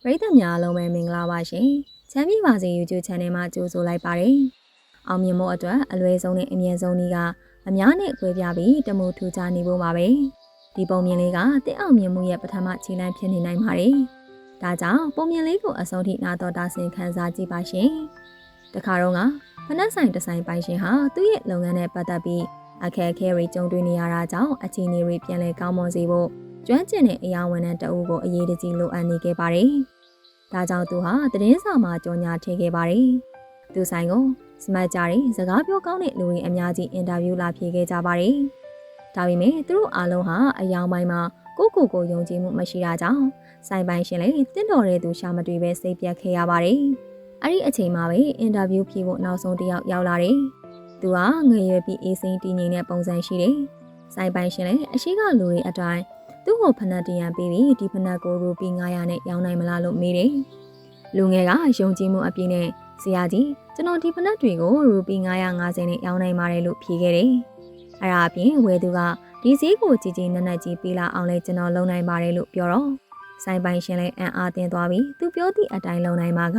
ပရိသတ်များအားလုံးပဲမင်္ဂလာပါရှင်။ချမ်းမြေပါစေ YouTube Channel မှာကြိုဆိုလိုက်ပါတယ်။အောင်မြင်မှုအတွက်အလွယ်ဆုံးနဲ့အမြင့်ဆုံးနည်းကအများနဲ့အကွဲပြားပြီးတမှုထူခြားနေဖို့ပါပဲ။ဒီပုံမြင်လေးကတက်အောင်မြင်မှုရဲ့ပထမခြေလှမ်းဖြစ်နေနိုင်ပါတယ်။ဒါကြောင့်ပုံမြင်လေးကိုအဆုံးထိနာတော်တာဆင်ခန်းစားကြည့်ပါရှင်။တခါတော့ကဖနက်ဆိုင်တဆိုင်ပိုင်ရှင်ဟာသူ့ရဲ့လုပ်ငန်းနဲ့ပတ်သက်ပြီးအခက်အခဲတွေကြုံတွေ့နေရတာကြောင့်အခြေအနေတွေပြန်လည်ကောင်းမွန်စေဖို့ကျွမ်းကျင်တဲ့အရာဝန်ထမ်းတအုပ်ကိုအရေးတကြီးလိုအပ်နေခဲ့ပါတယ်။ဒါကြောင့်သူဟာသတင်းစာမှာကြော်ညာထည့်ခဲ့ပါတယ်။သူဆိုင်ကိုစမတ်ကြတဲ့စကားပြောကောင်းတဲ့လူတွေအများကြီးအင်တာဗျူးလာဖြေခဲ့ကြပါတယ်။ဒါပေမဲ့သူတို့အားလုံးဟာအယောင်ပိုင်းမှာကိုယုံကြည်မှုမရှိတာကြောင့်ဆိုင်ပိုင်ရှင်လည်းတင့်တော်တဲ့သူရှာမတွေ့ပဲစိတ်ပြတ်ခဲ့ရပါတယ်။အဲ့ဒီအချိန်မှာပဲအင်တာဗျူးဖြေဖို့နောက်ဆုံးတစ်ယောက်ရောက်လာတယ်။သူကငွေရွယ်ပြီးအေးစိမ်းတည်ငြိမ်တဲ့ပုံစံရှိတယ်။ဆိုင်ပိုင်ရှင်လည်းအရှိကလူတွေအတိုင်းသူ့ကိုဖနက်တရံပေးပြီးဒီဖနက်ကိုရူပီ900နဲ့ရောင်းနိုင်မလားလို့မေးတယ်။လူငယ်ကယုံကြည်မှုအပြည့်နဲ့ဆရာကြီးကျွန်တော်ဒီဖနက်တွေကိုရူပီ950နဲ့ရောင်းနိုင်ပါတယ်လို့ဖြေခဲ့တယ်။အဲ့ဒါအပြင်ဝယ်သူကဒီဈေးကိုကြီးကြီးနက်နက်ကြီးပေးလာအောင်လဲကျွန်တော်လုပ်နိုင်ပါတယ်လို့ပြောတော့ဆိုင်ပိုင်ရှင်လည်းအံ့အားသင့်သွားပြီးသူပြောသည့်အတိုင်းလုပ်နိုင်မှာက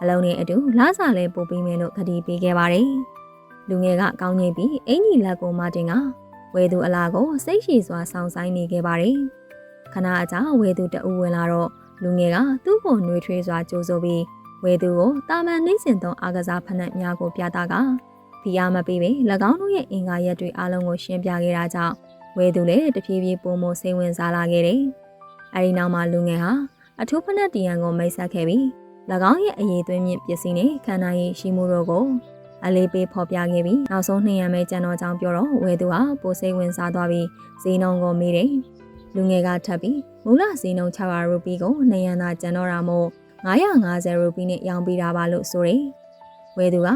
အလုံးနဲ့အတူလားစာလဲပို့ပေးမယ်လို့ကတိပေးခဲ့ပါတယ်။လူငယ်ကကောင်းငိမ့်ပြီးအင်ကြီးလက်ကိုမတင်ကဝယ်သူအလားကိုစိတ်ရှည်စွာဆောင်ဆိုင်နေခဲ့ပါတယ်။ခဏအကြာဝယ်သူတအူဝင်လာတော့လူငယ်ကသူ့ကိုနှွေးထွေးစွာကြိုးဆိုပြီးဝယ်သူကိုတာမန်နှိမ့်စင်သောအားကစားဖနက်များကိုပြတာကဖီအားမပေးပဲ၎င်းတို့ရဲ့အင်္ဂါရက်တွေအားလုံးကိုရှင်းပြခဲ့တာကြောင့်ဝယ်သူလည်းတဖြည်းဖြည်းပုံမစိတ်ဝင်စားလာခဲ့တယ်။အဲဒီနောက်မှာလူငယ်ဟာအထူးဖနက်တရံကိုမိတ်ဆက်ခဲ့ပြီး၎င်းရဲ့အရေးသွင်းမြင့်ပစ္စည်းနဲ့ခန္ဓာရည်ရှိမှုတို့ကိုအလေးပေးဖော်ပြခဲ့ပြီးနောက်ဆုံး200မဲကျန်တော်ကြောင့်ပြောတော့ဝယ်သူဟာပိုစိတ်ဝင်စားသွားပြီးဈေးနှုန်းကိုမေးတယ်။လူငယ်ကထပ်ပြီးမူလဈေးနှုန်း600ရူပီကို200သာကျန်တော့တာမို့950ရူပီနဲ့ရောင်းပေးတာပါလို့ဆိုတယ်။ဝယ်သူက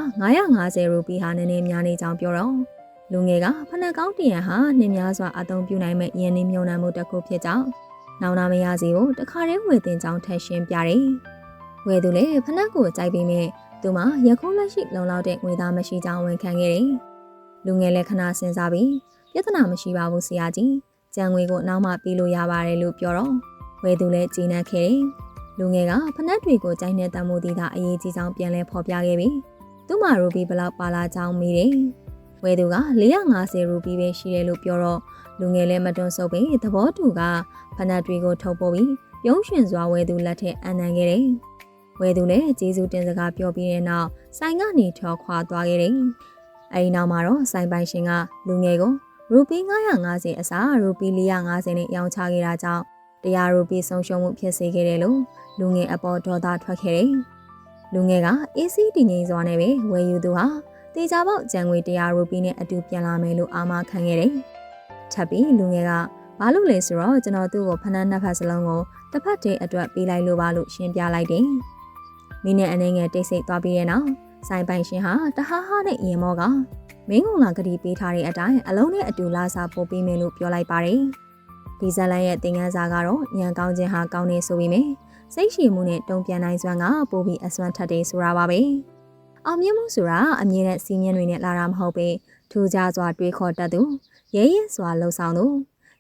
950ရူပီဟာနည်းနည်းများနေကြောင်းပြောတော့လူငယ်ကဖနက်ကောင်းတရံဟာနှင်းများစွာအသုံးပြုနိုင်မဲ့ရင်းနှီးမြှုပ်နှံမှုတစ်ခုဖြစ်ကြောင်းနောင်နာမရစီကိုတခါတည်းဝယ်တင်ကြောင်းထည့်ရှင်းပြတယ်။ဝယ်သူလည်းဖနက်ကိုကြိုက်ပြီးမြဲသူမရခုံးလက်ရှိလုံလောက်တဲ့ငွေသားမရှိကြောင်းဝန်ခံခဲ့တယ်။လူငယ်လည်းခဏစဉ်းစားပြီးပြဿနာမရှိပါဘူးဆရာကြီး။ကြံငွေကိုနောက်မှပေးလို့ရပါတယ်လို့ပြောတော့ဝယ်သူလည်းကြည်နပ်ခဲ့တယ်။လူငယ်ကဖနက်တွေကိုကြိုက်တဲ့တံမိုးသီးသာအရေးကြီးကြောင်းပြန်လဲဖော်ပြခဲ့ပြီးသူ့မှာရူပီဘလောက်ပါလာကြောင်းမေးတယ်။ဝယ်သူက450ရူပီပဲရှိတယ်လို့ပြောတော့လူငယ်လည်းမတွန်းဆုပ်ပဲသဘောတူကဖနက်တွေကိုထုတ်ပို့ပြီးပြုံးရွှင်စွာဝယ်သူလက်ထက်အနံခဲ့တယ်။ဝယ်သူလည်းကျေးဇူးတင်စကားပြောပြီးတဲ့နောက်ဆိုင်ကနေထွက်ခွာသွားခဲ့တယ်။အဲဒီနောက်မှာတော့ဆိုင်ပိုင်ရှင်ကလူငယ်ကိုရူပီ950အစားရူပီ450နဲ့ရောင်းချခဲ့တာကြောင့်100ရူပီဆုံးရှုံးမှုဖြစ်စေခဲ့တယ်လို့လူငယ်အပေါ်ဒေါသထွက်ခဲ့တယ်။လူငယ်ကအေးစီးတည်ငြိမ်စွာနဲ့ပဲဝယ်ယူသူဟာတေချာပေါက်ကျန်ငွေ100ရူပီနဲ့အတူပြန်လာမယ်လို့အာမခံခဲ့တယ်။ထပ်ပြီးလူငယ်ကဘာလို့လဲဆိုတော့ကျွန်တော်သူ့ကိုဖနက်နှစ်ဖက်စလုံးကိုတစ်ဖက်တည်းအတွက်ပေးလိုက်လို့ပါလို့ရှင်းပြလိုက်တယ်။မိနဲ့အနေငယ်တိတ်ဆိတ်သွားပြီးတဲ့နောက်ဆိုင်ပိုင်ရှင်ဟာတဟားဟားနဲ့ရင်မောကမင်းကောင်ကဂတိပေးထားတဲ့အတိုင်းအလုံးနဲ့အတူလာစာပို့ပေးမယ်လို့ပြောလိုက်ပါတယ်။ဒီဇလန်ရဲ့သင်ခန်းစာကတော့ညံကောင်းခြင်းဟာကောင်းနေဆိုပြီးမြဲစိတ်ရှည်မှုနဲ့တုံ့ပြန်နိုင်စွမ်းကပိုပြီးအစွမ်းထက်တယ်ဆိုတာပါပဲ။အောင်မြင်မှုဆိုတာအမြဲတမ်းစီးမြင်တွေနဲ့လာတာမဟုတ်ပဲထူးခြားစွာတွေးခေါ်တတ်သူရဲရဲစွာလှုပ်ဆောင်သူ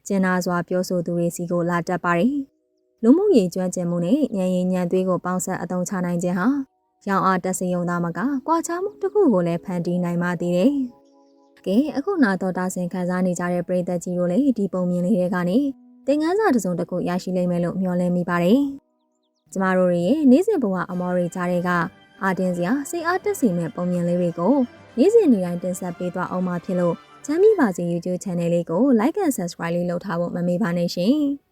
ကျင်နာစွာပြောဆိုသူတွေစီကိုလာတတ်ပါတယ်။လူမှုရေးကျွမ်းကျင်မှုနဲ့ဉာဏ်ရည်ဉာဏ်သွေးကိုပေါင်းစပ်အသုံးချနိုင်ခြင်းဟာရောင်အားတက်စရုံသားမကကွာခြားမှုတစ်ခုကိုလည်းဖန်တီးနိုင်ပါသေးတယ်။ကဲအခုနာတော်တာဆင်ခံစားနေကြတဲ့ပရိသတ်ကြီးတို့လည်းဒီပုံမြင်လေးတွေကနေသင်ခန်းစာတစ်စုံတစ်ခုရရှိလိမ့်မယ်လို့မျှော်လင့်မိပါတယ်။ကျမတို့ရဲ့နေ့စဉ်ဘဝအမော်တွေကြားတွေကအာတင်စရာစိတ်အားတက်စီမဲ့ပုံမြင်လေးတွေကိုနေ့စဉ်နေ့တိုင်းတင်ဆက်ပေးသွားအောင်မှာဖြစ်လို့ချမ်းမြေပါစေ YouTube Channel လေးကို Like and Subscribe လေးလုပ်ထားဖို့မမေ့ပါနဲ့ရှင်။